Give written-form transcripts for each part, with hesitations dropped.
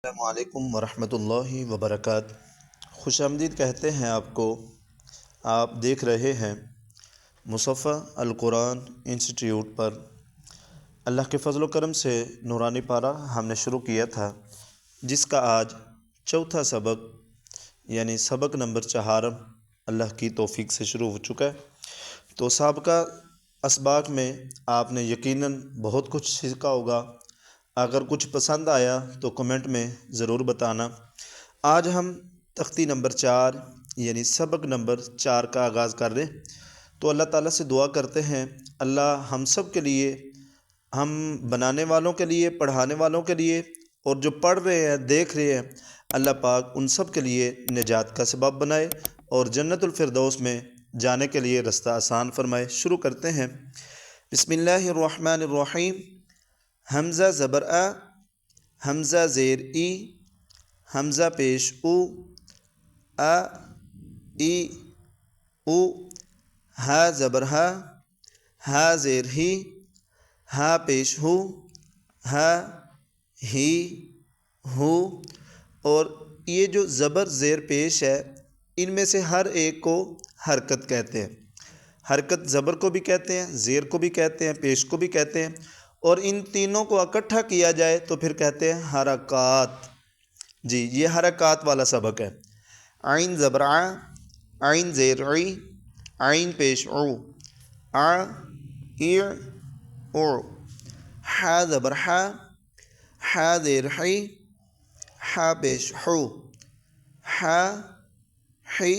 السلام علیکم ورحمۃ اللہ وبرکاتہ۔ خوش آمدید کہتے ہیں آپ کو۔ آپ دیکھ رہے ہیں مصفح القرآن انسٹیٹیوٹ پر۔ اللہ کے فضل و کرم سے نورانی پارہ ہم نے شروع کیا تھا، جس کا آج چوتھا سبق یعنی سبق نمبر 4 اللہ کی توفیق سے شروع ہو چکا ہے۔ تو سابقہ اسباق میں آپ نے یقیناً بہت کچھ سیکھا ہوگا۔ اگر کچھ پسند آیا تو کمنٹ میں ضرور بتانا۔ آج ہم تختی نمبر 4 یعنی سبق نمبر 4 کا آغاز کر رہے ہیں۔ تو اللہ تعالیٰ سے دعا کرتے ہیں اللہ ہم سب کے لیے، ہم بنانے والوں کے لیے، پڑھانے والوں کے لیے اور جو پڑھ رہے ہیں دیکھ رہے ہیں، اللہ پاک ان سب کے لیے نجات کا سبب بنائے اور جنت الفردوس میں جانے کے لیے رستہ آسان فرمائے۔ شروع کرتے ہیں۔ بسم اللہ الرحمن الرحیم۔ حمزہ زبر آ، حمزہ زیر ای، حمزہ پیش او، آ ای او، ہا زبر ہا، ہا زیر ہی، ہا پیش ہو، ہا ہی ہو۔ اور یہ جو زبر زیر پیش ہے، ان میں سے ہر ایک کو حرکت کہتے ہیں۔ حرکت زبر کو بھی کہتے ہیں، زیر کو بھی کہتے ہیں، پیش کو بھی کہتے ہیں، اور ان تینوں کو اکٹھا کیا جائے تو پھر کہتے ہیں حرکات۔ جی یہ حرکات والا سبق ہے۔ عین زبر ع، عین زیر عی، عین پیش عو، ع ای او، ح زبر ح، ح زیر حی، ح پیش حو، ح حی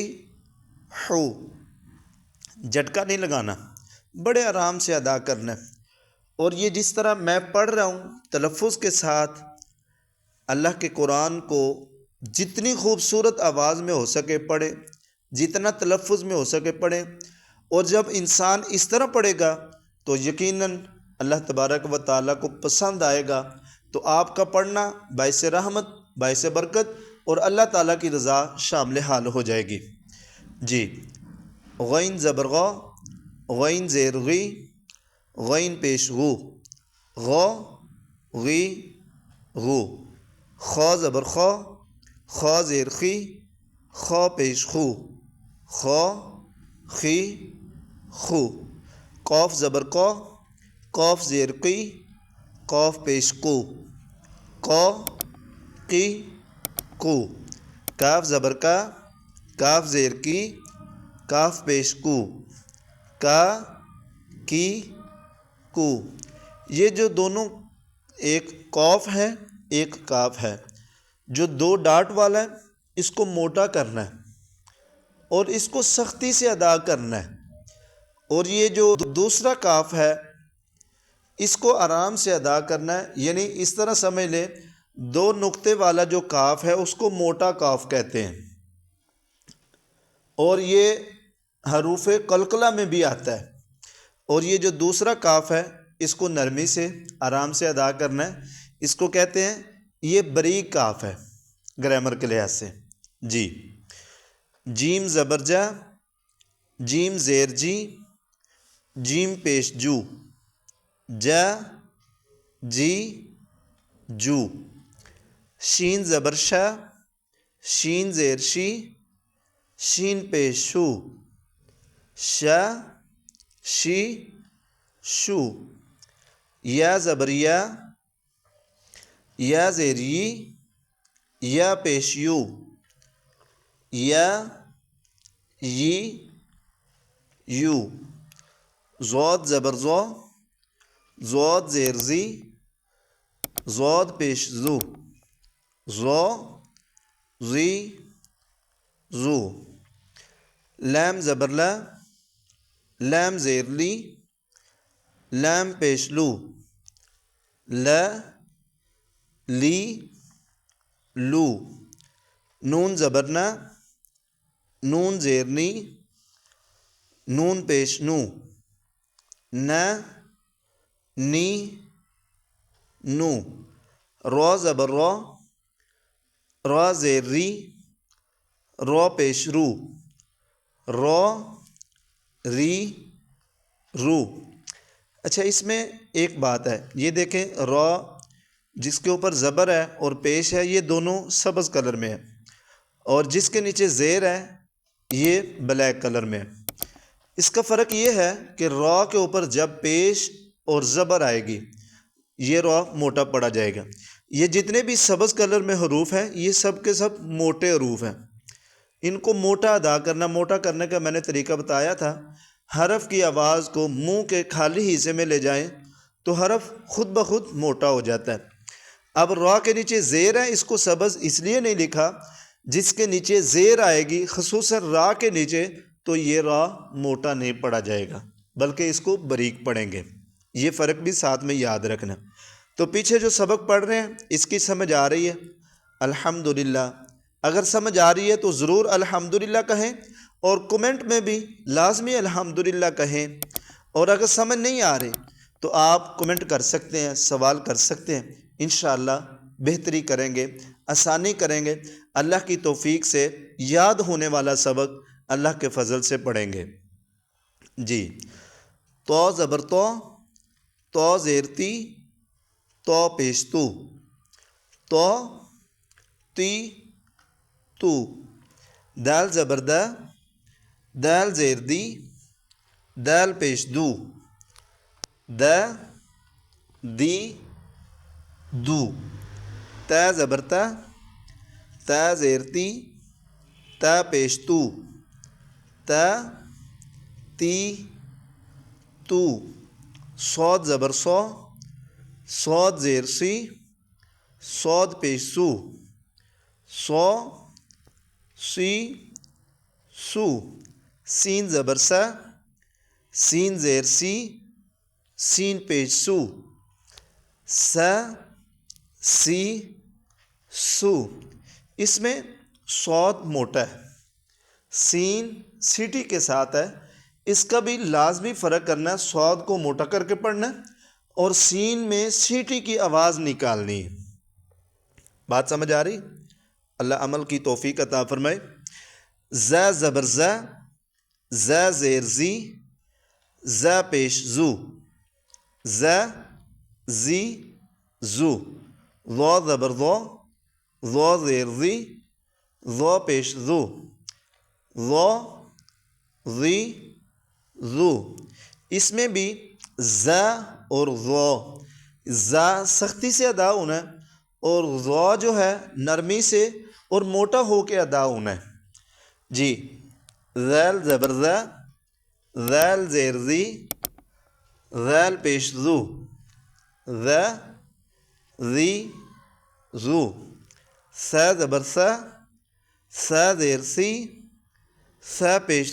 حو۔ جھٹکا نہیں لگانا، بڑے آرام سے ادا کرنا ہے۔ اور یہ جس طرح میں پڑھ رہا ہوں تلفظ کے ساتھ اللہ کے قرآن کو جتنی خوبصورت آواز میں ہو سکے پڑھے، جتنا تلفظ میں ہو سکے پڑھیں، اور جب انسان اس طرح پڑھے گا تو یقیناً اللہ تبارک و تعالیٰ کو پسند آئے گا۔ تو آپ کا پڑھنا باعث رحمت، باعث برکت اور اللہ تعالیٰ کی رضا شامل حال ہو جائے گی۔ جی غین زبر غ، غین زیر غی، غین پیش غو، غو غی غو، خا زبر خا، خا زیر خی، خا پیش خو، خا خی خو، قاف زبر قا، قاف زیر قی، قاف پیش قو، قا قی قو، کاف زبر کا، کاف زیر کی، کاف پیش کو، کا کی کو۔ یہ جو دونوں ایک قاف ہے ایک کاف ہے، جو دو ڈاٹ والا ہے اس کو موٹا کرنا ہے اور اس کو سختی سے ادا کرنا ہے، اور یہ جو دوسرا کاف ہے اس کو آرام سے ادا کرنا ہے۔ یعنی اس طرح سمجھ لیں، دو نقطے والا جو کاف ہے اس کو موٹا کاف کہتے ہیں، اور یہ حروف قلقلہ میں بھی آتا ہے۔ اور یہ جو دوسرا کاف ہے اس کو نرمی سے آرام سے ادا کرنا ہے، اس کو کہتے ہیں، یہ بریک کاف ہے گرامر کے لحاظ سے۔ جی جیم زبر جا، جیم زیر جی، جیم پیش جو، جا جی جو، شین زبر شا، شین زیر شی، شین پیش شو، شا شی شو، یا زبر یا، یا زیر یی، یا پیش یو، یا یی یو، ضاد زبر ضا، ضاد زیر زی، ضاد پیش زو، ضا زی زو، لام زبر لا، لام زیر لی، لام پیش لو، لا لی لو، نون زبر نا، نون زیر نی، نون پیش نو، نا نی نو، را زبر را، را زیر ری، را پیش رو، را ری رو۔ اچھا اس میں ایک بات ہے، یہ دیکھیں را جس کے اوپر زبر ہے اور پیش ہے یہ دونوں سبز کلر میں ہے، اور جس کے نیچے زیر ہے یہ بلیک کلر میں ہے۔ اس کا فرق یہ ہے کہ را کے اوپر جب پیش اور زبر آئے گی یہ را موٹا پڑا جائے گا۔ یہ جتنے بھی سبز کلر میں حروف ہیں یہ سب کے سب موٹے حروف ہیں۔ ان کو موٹا ادا کرنا، موٹا کرنے کا میں نے طریقہ بتایا تھا۔ حرف کی آواز کو منہ کے خالی حصے میں لے جائیں تو حرف خود بخود موٹا ہو جاتا ہے۔ اب را کے نیچے زیر ہے، اس کو سبز اس لیے نہیں لکھا، جس کے نیچے زیر آئے گی خصوصاً را کے نیچے تو یہ را موٹا نہیں پڑا جائے گا بلکہ اس کو باریک پڑھیں گے۔ یہ فرق بھی ساتھ میں یاد رکھنا۔ تو پیچھے جو سبق پڑھ رہے ہیں اس کی سمجھ آ رہی ہے؟ الحمدللہ۔ اگر سمجھ آ رہی ہے تو ضرور الحمدللہ کہیں، اور کومنٹ میں بھی لازمی الحمدللہ کہیں۔ اور اگر سمجھ نہیں آ رہی تو آپ کومنٹ کر سکتے ہیں، سوال کر سکتے ہیں، انشاءاللہ بہتری کریں گے، آسانی کریں گے۔ اللہ کی توفیق سے یاد ہونے والا سبق اللہ کے فضل سے پڑھیں گے۔ جی، تو زبر تو زیر تی، تو پیش تو تی تو، دال زبر دال زیر دی، دال پیش دی دو، تا زبر تا زیر تی، تا پیش تا تی تو، صاد زبر صاد زیر سی، صاد پیش سو سی سو، سین زبر سین زیر سی، سین پیش سی سو۔ اس میں صاد موٹا ہے، سین سیٹی کے ساتھ ہے، اس کا بھی لازمی فرق کرنا ہے، صاد کو موٹا کر کے پڑھنا ہے اور سین میں سیٹی کی آواز نکالنی ہے۔ بات سمجھ آ رہی؟ اللہ عمل کی توفیق عطا فرمائے۔ ز زبر ز زیر زی، ز پیش ز زی زو، ضو زبر ضو زیر زی، ضو پیش ضو زی زو۔ اس میں بھی ز اور ض سختی سے ادا ہونا ہے اور ض جو ہے نرمی سے اور موٹا ہو کے ادا ہونا ہے۔ جی، ذیل زبر ذیل زیر زی، ذیل پیش زی زو، س زبر س زیر سی، س پیش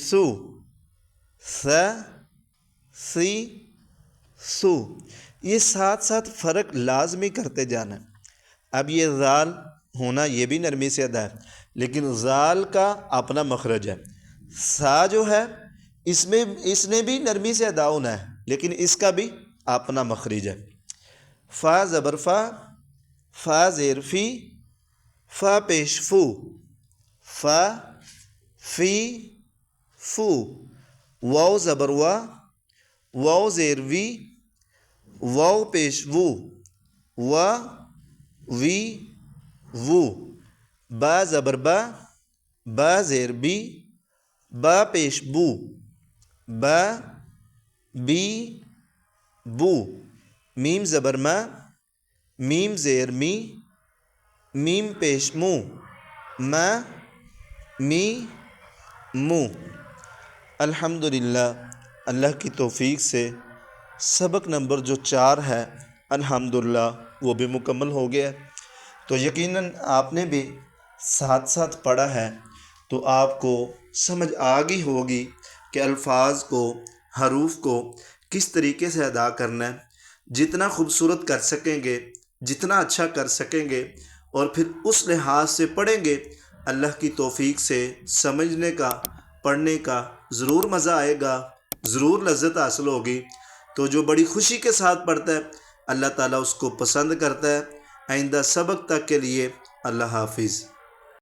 سی سو۔ یہ ساتھ ساتھ فرق لازمی کرتے جانا ہے۔ اب یہ زال ہونا یہ بھی نرمی سے ادا ہے، لیکن زال کا اپنا مخرج ہے۔ سا جو ہے اس نے بھی نرمی سے ادا ہونا ہے، لیکن اس کا بھی اپنا مخرج ہے۔ فا زبر فا زیر فی، فا پیش فا فی فو، واو زبر واو زیر وی، واو پیش وی وو، با زبر با زیر بی، با پیش با بی بو، میم زبر میم زیر می، میم پیش می مو۔ الحمدللہ اللہ کی توفیق سے سبق نمبر جو 4 ہے الحمدللہ وہ بھی مکمل ہو گیا ہے۔ تو یقیناً آپ نے بھی ساتھ ساتھ پڑھا ہے تو آپ کو سمجھ آ گئی ہوگی کہ الفاظ کو، حروف کو کس طریقے سے ادا کرنا ہے۔ جتنا خوبصورت کر سکیں گے، جتنا اچھا کر سکیں گے اور پھر اس لحاظ سے پڑھیں گے، اللہ کی توفیق سے سمجھنے کا، پڑھنے کا ضرور مزہ آئے گا، ضرور لذت حاصل ہوگی۔ تو جو بڑی خوشی کے ساتھ پڑھتا ہے اللہ تعالیٰ اس کو پسند کرتا ہے۔ آئندہ سبق تک کے لیے اللہ حافظ۔